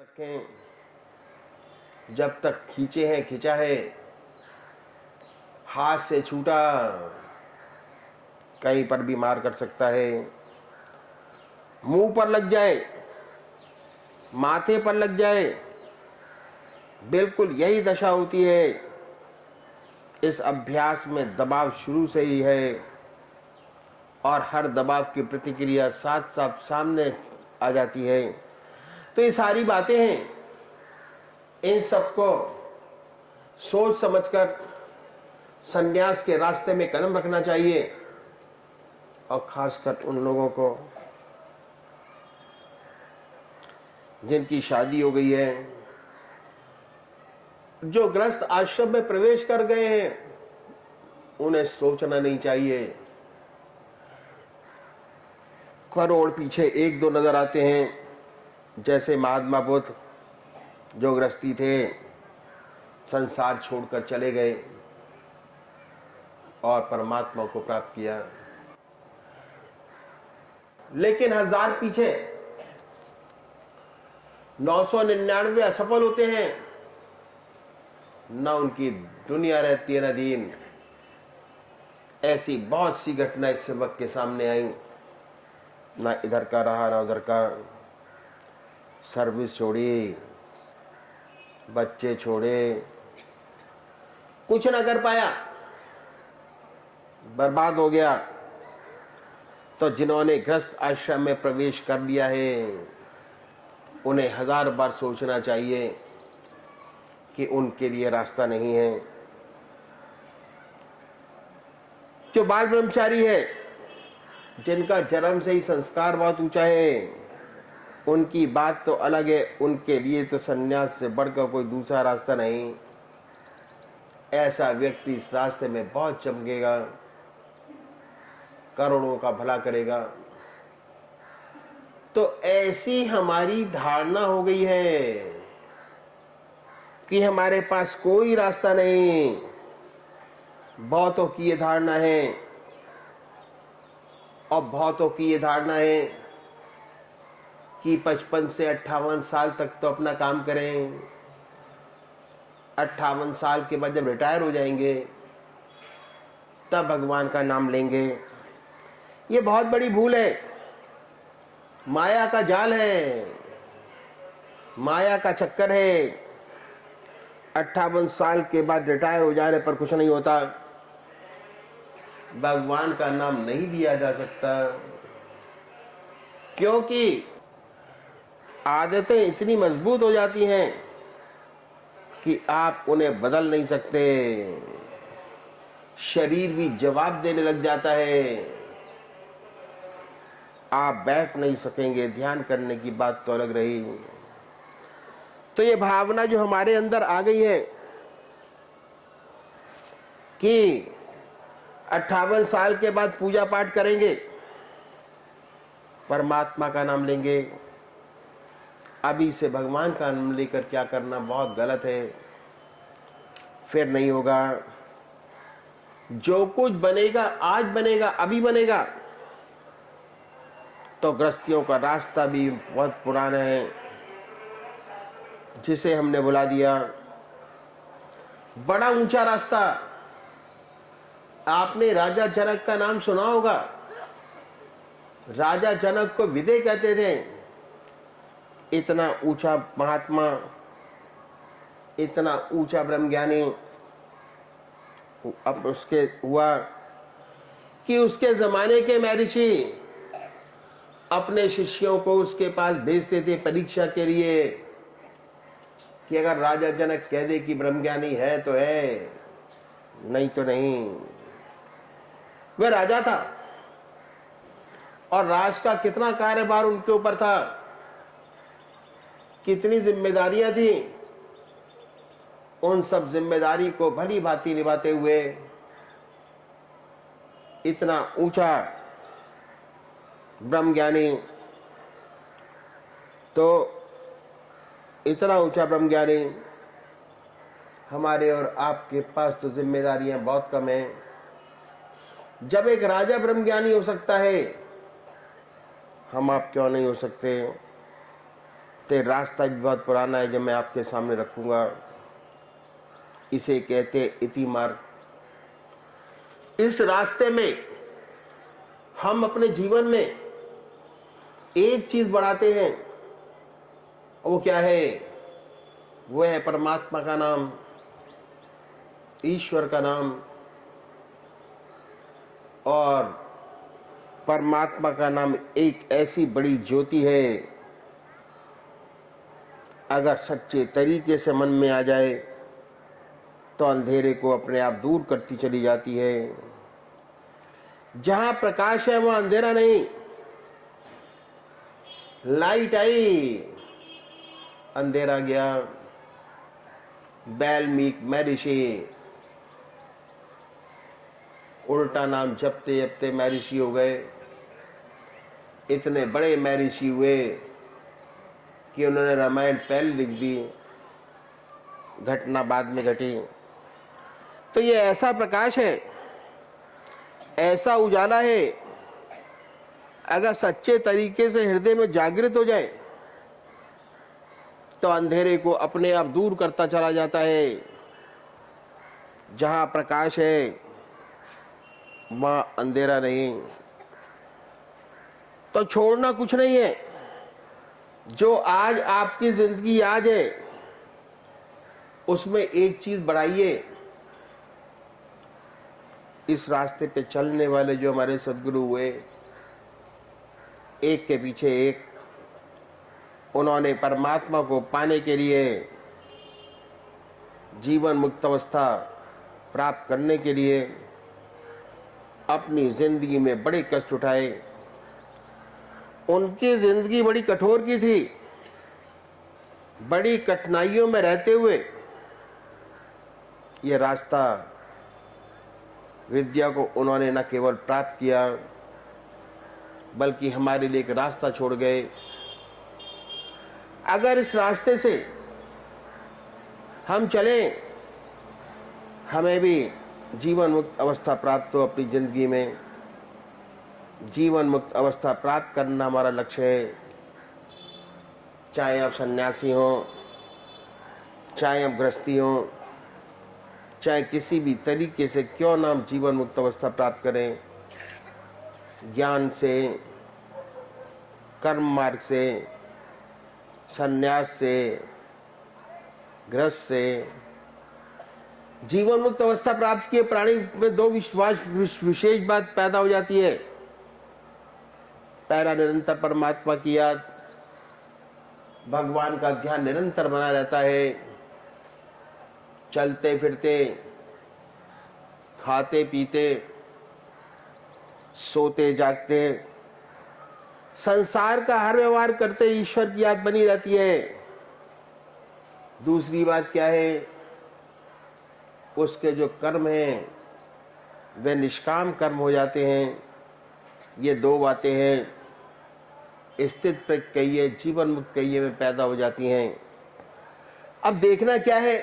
रखें। जब तक खींचे हैं खींचा है, हाथ से छूटा कहीं पर भी मार कर सकता है। मुंह पर लग जाए, माथे पर लग जाए, बिल्कुल यही दशा होती है। इस अभ्यास में दबाव शुरू से ही है और हर दबाव की प्रतिक्रिया साथ साथ सामने आ जाती है। तो ये सारी बातें हैं, इन सबको सोच समझकर संन्यास के रास्ते में कदम रखना चाहिए। और खासकर उन लोगों को जिनकी शादी हो गई है, जो गृहस्थ आश्रम में प्रवेश कर गए हैं, उन्हें सोचना नहीं चाहिए। करोड़ पीछे एक दो नजर आते हैं, जैसे महात्मा बुद्ध जो गृहस्थी थे, संसार छोड़कर चले गए और परमात्मा को प्राप्त किया। लेकिन हजार पीछे 999 असफल होते हैं। न उनकी दुनिया रहती है न दीन। ऐसी बहुत सी घटनाएं इस वक्त के सामने आई, ना इधर का रहा ना उधर का। सर्विस छोड़ी, बच्चे छोड़े, कुछ ना कर पाया, बर्बाद हो गया। तो जिन्होंने गृहस्थ आश्रम में प्रवेश कर लिया है, उन्हें हजार बार सोचना चाहिए कि उनके लिए रास्ता नहीं है। जो बाल ब्रह्मचारी है, जिनका जन्म से ही संस्कार बहुत ऊंचा है, उनकी बात तो अलग है। उनके लिए तो संन्यास से बढ़कर कोई दूसरा रास्ता नहीं। ऐसा व्यक्ति इस रास्ते में बहुत चमकेगा, करोड़ों का भला करेगा। तो ऐसी हमारी धारणा हो गई है कि हमारे पास कोई रास्ता नहीं। बहुतों की ये धारणा है, और बहुतों की ये धारणा है कि 55 से 58 साल तक तो अपना काम करें, 58 साल के बाद जब रिटायर हो जाएंगे तब भगवान का नाम लेंगे। ये बहुत बड़ी भूल है, माया का जाल है, माया का चक्कर है। 58 साल के बाद रिटायर हो जाने पर कुछ नहीं होता, भगवान का नाम नहीं लिया जा सकता, क्योंकि आदतें इतनी मजबूत हो जाती हैं कि आप उन्हें बदल नहीं सकते। शरीर भी जवाब देने लग जाता है। आप बैठ नहीं सकेंगे, ध्यान करने की बात तो अलग रही। तो ये भावना जो हमारे अंदर आ गई है कि 58 साल के बाद पूजा पाठ करेंगे, परमात्मा का नाम लेंगे, अभी से भगवान का नाम लेकर क्या करना बहुत गलत है, फिर नहीं होगा। जो कुछ बनेगा आज बनेगा, अभी बनेगा। तो गृहस्थियों का रास्ता भी बहुत पुराना है, जिसे हमने बुला दिया। बड़ा ऊंचा रास्ता। आपने राजा जनक का नाम सुना होगा। राजा जनक को विदे कहते थे। इतना ऊंचा महात्मा, इतना ऊंचा ब्रह्मज्ञानी। अब उसके हुआ कि उसके जमाने के महर्षि अपने शिष्यों को उसके पास भेजते थे परीक्षा के लिए कि अगर राजा जनक कह दे कि ब्रह्मज्ञानी है तो है, नहीं तो नहीं। वह राजा था और राज का कितना कार्यभार उनके ऊपर था, कितनी जिम्मेदारियां थी। उन सब जिम्मेदारी को भली भांति निभाते हुए इतना ऊंचा ब्रह्मज्ञानी, तो इतना ऊंचा ब्रह्मज्ञानी, हमारे और आपके पास तो जिम्मेदारियां बहुत कम हैं। जब एक राजा ब्रह्मज्ञानी हो सकता है, हम आप क्यों नहीं हो सकते? तो रास्ता भी बहुत पुराना है जो मैं आपके सामने रखूंगा। इसे कहते इति मार्ग। इस रास्ते में हम अपने जीवन में एक चीज बढ़ाते हैं, वो क्या है? वो है परमात्मा का नाम, ईश्वर का नाम। और परमात्मा का नाम एक ऐसी बड़ी ज्योति है, अगर सच्चे तरीके से मन में आ जाए तो अंधेरे को अपने आप दूर करती चली जाती है। जहां प्रकाश है वहां अंधेरा नहीं। लाइट आई, अंधेरा गया। वाल्मीकि महर्षि, उल्टा नाम जपते जपते महर्षि हो गए। इतने बड़े महर्षि हुए कि उन्होंने रामायण पहले लिख दी, घटना बाद में घटी। तो ये ऐसा प्रकाश है, ऐसा उजाला है, अगर सच्चे तरीके से हृदय में जागृत हो जाए तो अंधेरे को अपने आप दूर करता चला जाता है। जहां प्रकाश है वहां अंधेरा नहीं। तो छोड़ना कुछ नहीं है। जो आज आपकी जिंदगी आज है उसमें एक चीज बढ़ाइए। इस रास्ते पे चलने वाले जो हमारे सद्गुरु हुए, एक के पीछे एक, उन्होंने परमात्मा को पाने के लिए, जीवन मुक्त अवस्था प्राप्त करने के लिए अपनी जिंदगी में बड़े कष्ट उठाए। उनकी जिंदगी बड़ी कठोर की थी। बड़ी कठिनाइयों में रहते हुए यह रास्ता, विद्या को उन्होंने न केवल प्राप्त किया बल्कि हमारे लिए एक रास्ता छोड़ गए। अगर इस रास्ते से हम चलें, हमें भी जीवन मुक्त अवस्था प्राप्त हो। अपनी जिंदगी में जीवन मुक्त अवस्था प्राप्त करना हमारा लक्ष्य है। चाहे आप सन्यासी हो, चाहे आप गृहस्थी हो, चाहे किसी भी तरीके से क्यों ना हम जीवन मुक्त अवस्था प्राप्त करें, ज्ञान से, कर्म मार्ग से, सन्यास से, गृहस्थ से जीवन मुक्त अवस्था प्राप्त किए प्राणी में दो विशेष बात पैदा हो जाती है। पहला, निरंतर परमात्मा की याद, भगवान का ध्यान निरंतर बना रहता है। चलते फिरते, खाते पीते, सोते जागते, संसार का हर व्यवहार करते ईश्वर की याद बनी रहती है। दूसरी बात क्या है? उसके जो कर्म हैं वे निष्काम कर्म हो जाते हैं। ये दो बातें हैं स्थित प्रक्रिया जीवन मुक्त कहिए में पैदा हो जाती हैं। अब देखना क्या है?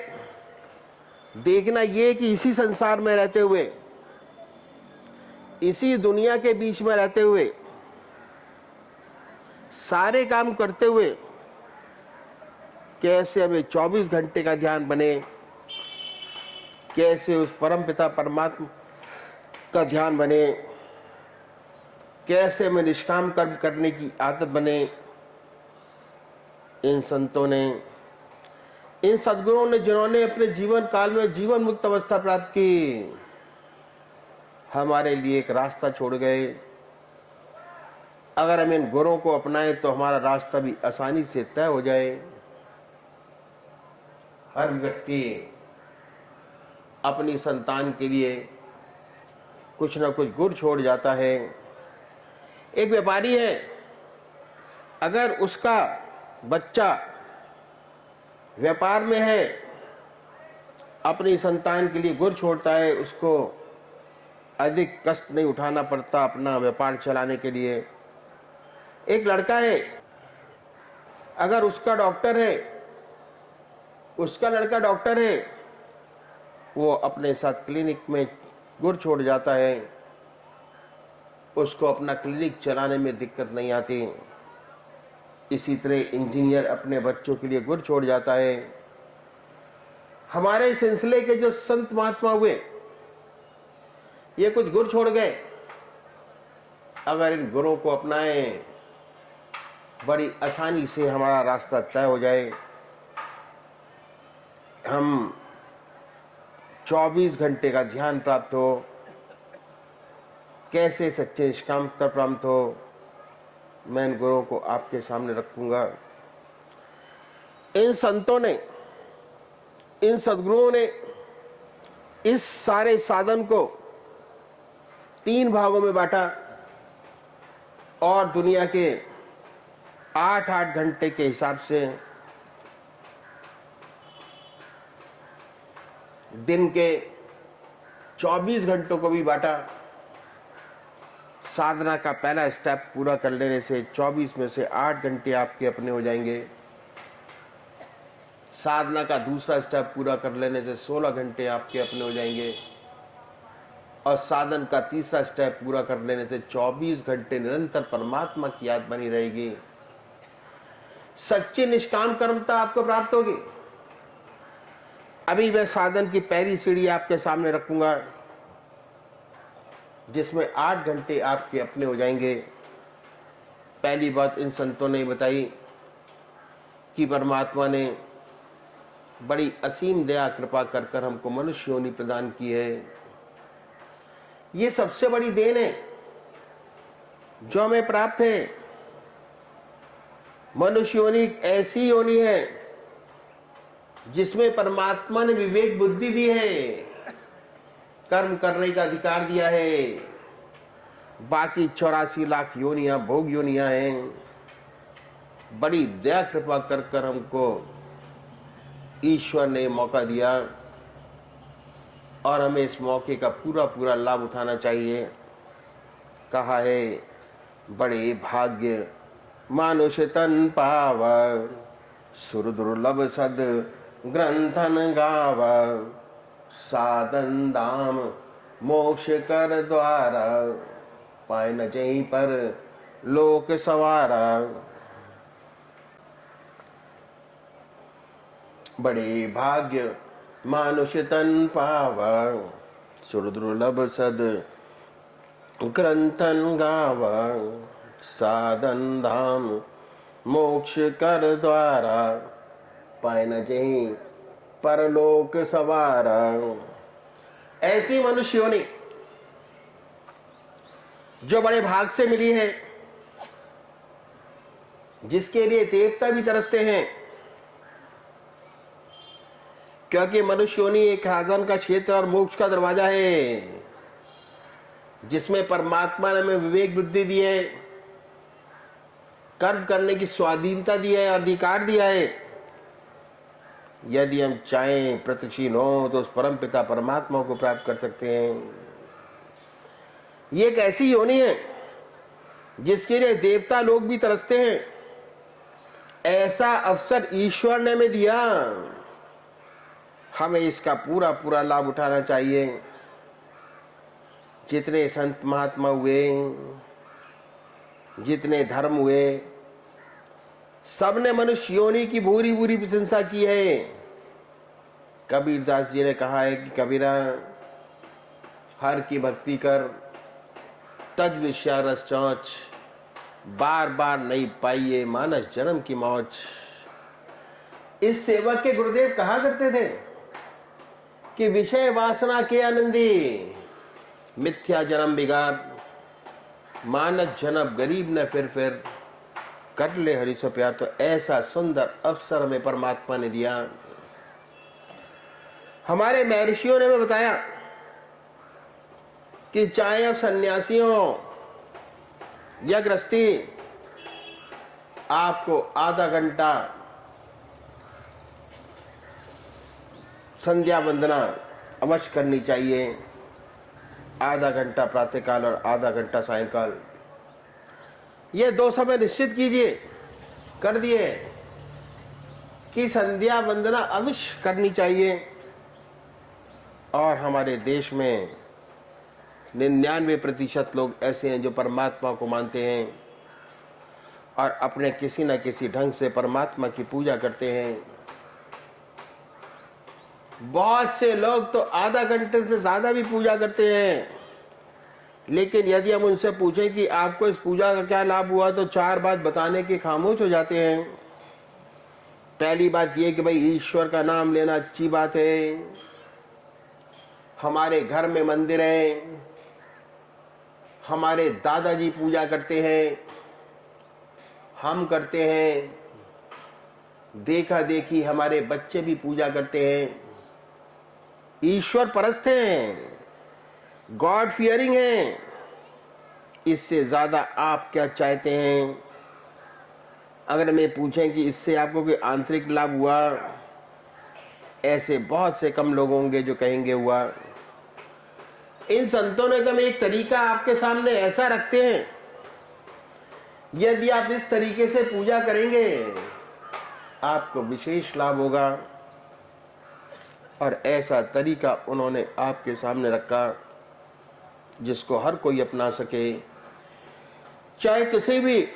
देखना ये कि इसी संसार में रहते हुए, इसी दुनिया के बीच में रहते हुए, सारे काम करते हुए कैसे हमें 24 घंटे का ध्यान बने, कैसे उस परम पिता परमात्मा का ध्यान बने, कैसे हमें निष्काम कर्म करने की आदत बने। इन संतों ने, इन सद्गुरुओं ने, जिन्होंने अपने जीवन काल में जीवन मुक्त अवस्था प्राप्त की, हमारे लिए एक रास्ता छोड़ गए। अगर हम इन गुरुओं को अपनाएं तो हमारा रास्ता भी आसानी से तय हो जाए। हर व्यक्ति अपनी संतान के लिए कुछ ना कुछ गुर छोड़ जाता है। एक व्यापारी है, अगर उसका बच्चा व्यापार में है, अपनी संतान के लिए गुर छोड़ता है, उसको अधिक कष्ट नहीं उठाना पड़ता अपना व्यापार चलाने के लिए। एक लड़का है, अगर उसका डॉक्टर है, उसका लड़का डॉक्टर है, वो अपने साथ क्लिनिक में गुर छोड़ जाता है, उसको अपना क्लिनिक चलाने में दिक्कत नहीं आती। इसी तरह इंजीनियर अपने बच्चों के लिए गुर छोड़ जाता है। हमारे सिलसिले के जो संत महात्मा हुए, ये कुछ गुर छोड़ गए। अगर इन गुरों को अपनाएं, बड़ी आसानी से हमारा रास्ता तय हो जाए। हम 24 घंटे का ध्यान प्राप्त हो, कैसे सच्चे निष्कामता प्राप्त हो, मैं इन गुरुओं को आपके सामने रखूंगा। इन संतों ने, इन सद्गुरुओं ने इस सारे साधन को 3 भागों में बांटा और दुनिया के 8-8 घंटे के हिसाब से दिन के 24 घंटों को भी बांटा। साधना का पहला स्टेप पूरा कर लेने से 24 में से 8 घंटे आपके अपने हो जाएंगे। साधना का दूसरा स्टेप पूरा कर लेने से 16 घंटे आपके अपने हो जाएंगे। और साधन का तीसरा स्टेप पूरा कर लेने से 24 घंटे निरंतर परमात्मा की याद बनी रहेगी। सच्ची निष्काम कर्मता आपको प्राप्त होगी। अभी मैं साधन की पहली सीढ़ी आपके सामने रखूंगा, जिसमें 8 घंटे आपके अपने हो जाएंगे। पहली बात इन संतों ने बताई कि परमात्मा ने बड़ी असीम दया कृपा कर कर हमको मनुष्य योनि प्रदान की है। ये सबसे बड़ी देन है जो हमें प्राप्त है। मनुष्य योनि एक ऐसी योनि है जिसमें परमात्मा ने विवेक बुद्धि दी है, कर्म करने का अधिकार दिया है। बाकी 84 लाख योनियां भोग योनियां हैं। बड़ी दया कृपा कर कर हमको ईश्वर ने मौका दिया और हमें इस मौके का पूरा पूरा लाभ उठाना चाहिए। कहा है, बड़े भाग्य मानुष तन पाव, सुर दुर्लभ सद ग्रंथन गाव, साधन दाम मोक्ष कर द्वारा, पाए न जहीं पर लोक सवारा। बड़े भाग्य मानुष तन पावा, सुर दुर्लभ सद ग्रंथन गावा, साधन धाम मोक्ष कर द्वारा, पाए न जहीं परलोक सवारा। ऐसी मनुष्य योनि जो बड़े भाग से मिली है, जिसके लिए देवता भी तरसते हैं, क्योंकि मनुष्य योनि एक साधन का क्षेत्र और मोक्ष का दरवाजा है, जिसमें परमात्मा ने हमें विवेक बुद्धि दी है, कर्म करने की स्वाधीनता दी है और अधिकार दिया है। यदि हम चाहें प्रत्यक्षीन हो तो उस परम पिता परमात्मा को प्राप्त कर सकते हैं। ये एक ऐसी योनि है जिसके लिए देवता लोग भी तरसते हैं। ऐसा अवसर ईश्वर ने हमें दिया, हमें इसका पूरा पूरा लाभ उठाना चाहिए। जितने संत महात्मा हुए, जितने धर्म हुए, सबने मनुष्य योनि की भूरी भूरी प्रशंसा की है। कबीरदास जी ने कहा है कि कबीरा, हर की भक्ति कर, तज विषया रस चौंच, बार बार नहीं पाइए मानस जन्म की मौज। इस सेवक के गुरुदेव कहा करते थे कि विषय वासना के आनंदी, मिथ्या जन्म बिगाड़, मानस जन्म गरीब न फिर कर ले हरि सो प्यार। तो ऐसा सुंदर अवसर हमें परमात्मा ने दिया। हमारे महर्षियों ने हमें बताया कि चाहे अब सन्यासी हो या गृहस्थी, आपको आधा घंटा संध्या वंदना अवश्य करनी चाहिए। आधा घंटा प्रातःकाल और आधा घंटा सायंकाल, ये 2 समय निश्चित कीजिए, कर दिए कि संध्या वंदना अवश्य करनी चाहिए। और हमारे देश में 99% लोग ऐसे हैं जो परमात्मा को मानते हैं और अपने किसी न किसी ढंग से परमात्मा की पूजा करते हैं। बहुत से लोग तो आधा घंटे से ज्यादा भी पूजा करते हैं, लेकिन यदि हम उनसे पूछें कि आपको इस पूजा का क्या लाभ हुआ, तो 4 बात बताने के खामोश हो जाते हैं। पहली बात यह कि भाई ईश्वर का नाम लेना अच्छी बात है, हमारे घर में मंदिर है, हमारे दादाजी पूजा करते हैं, हम करते हैं, देखा देखी हमारे बच्चे भी पूजा करते हैं, ईश्वर परस्त हैं, गॉड फियरिंग हैं। इससे ज्यादा आप क्या चाहते हैं? अगर मैं पूछें कि इससे आपको कोई आंतरिक लाभ हुआ, ऐसे बहुत से कम लोग होंगे जो कहेंगे हुआ। इन संतों ने कम एक तरीका आपके सामने ऐसा रखते हैं, यदि आप इस तरीके से पूजा करेंगे आपको विशेष लाभ होगा। और ऐसा तरीका उन्होंने आपके सामने रखा जिसको हर कोई अपना सके, चाहे किसी भी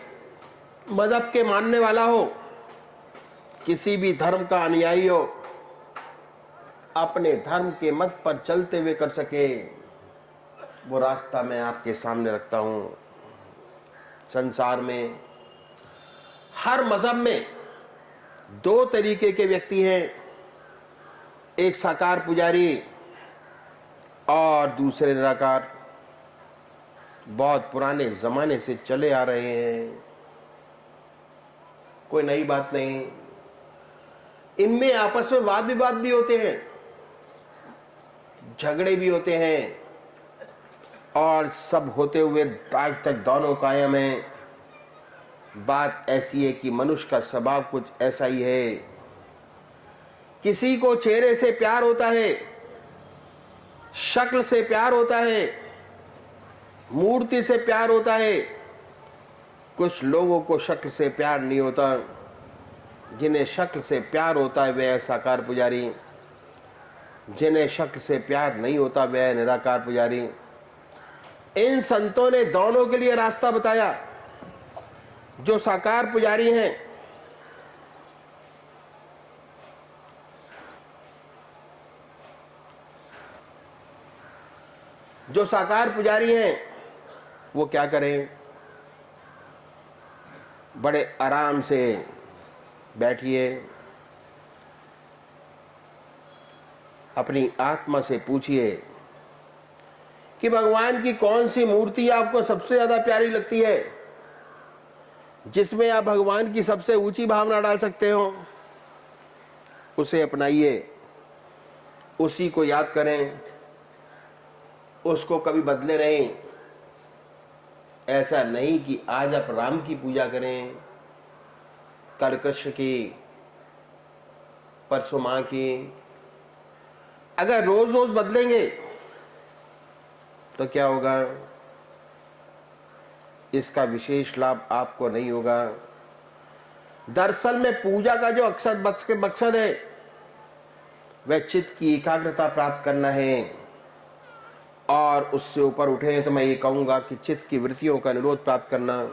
मजहब के मानने वाला हो, किसी भी धर्म का अनुयायी हो, अपने धर्म के मत पर चलते हुए कर सके। वो रास्ता मैं आपके सामने रखता हूं। संसार में हर मजहब में 2 तरीके के व्यक्ति हैं, एक साकार पुजारी और दूसरे निराकार। बहुत पुराने जमाने से चले आ रहे हैं, कोई नई बात नहीं। इनमें आपस में वाद विवाद भी होते हैं, झगड़े भी होते हैं, और सब होते हुए आज तक दोनों कायम हैं। बात ऐसी है कि मनुष्य का स्वभाव कुछ ऐसा ही है, किसी को चेहरे से प्यार होता है, शक्ल से प्यार होता है, मूर्ति से प्यार होता है। कुछ लोगों को शक्ल से प्यार नहीं होता, जिन्हें शक्ल से प्यार होता है वे है साकार पुजारी, जिन्हें शक्ल से प्यार नहीं होता वे है निराकार पुजारी। इन संतों ने दोनों के लिए रास्ता बताया। जो साकार पुजारी हैं, जो साकार पुजारी हैं, वो क्या करें? बड़े आराम से बैठिए, अपनी आत्मा से पूछिए कि भगवान की कौन सी मूर्ति आपको सबसे ज्यादा प्यारी लगती है, जिसमें आप भगवान की सबसे ऊंची भावना डाल सकते हो। उसे अपनाइए, उसी को याद करें, उसको कभी बदले नहीं। ऐसा नहीं कि आज आप राम की पूजा करें, कल कृष्ण की, परसों मां की। अगर रोज रोज बदलेंगे तो क्या होगा? इसका विशेष लाभ आपको नहीं होगा। दरअसल में पूजा का जो मकसद है वह चित्त की एकाग्रता प्राप्त करना है, और उससे ऊपर उठे तो मैं ये कहूंगा कि चित्त की वृत्तियों का निरोध प्राप्त करना।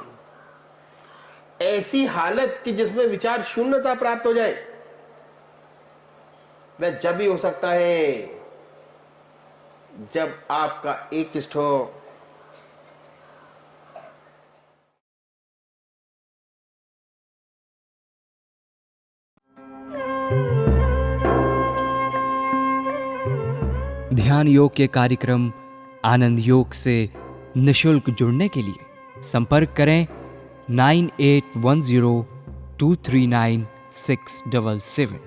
ऐसी हालत कि जिसमें विचार शून्यता प्राप्त हो जाए, वह जब ही हो सकता है जब आपका एक इष्ट हो। ध्यान योग के कार्यक्रम आनंद योग से निशुल्क जुड़ने के लिए संपर्क करें 9810239677।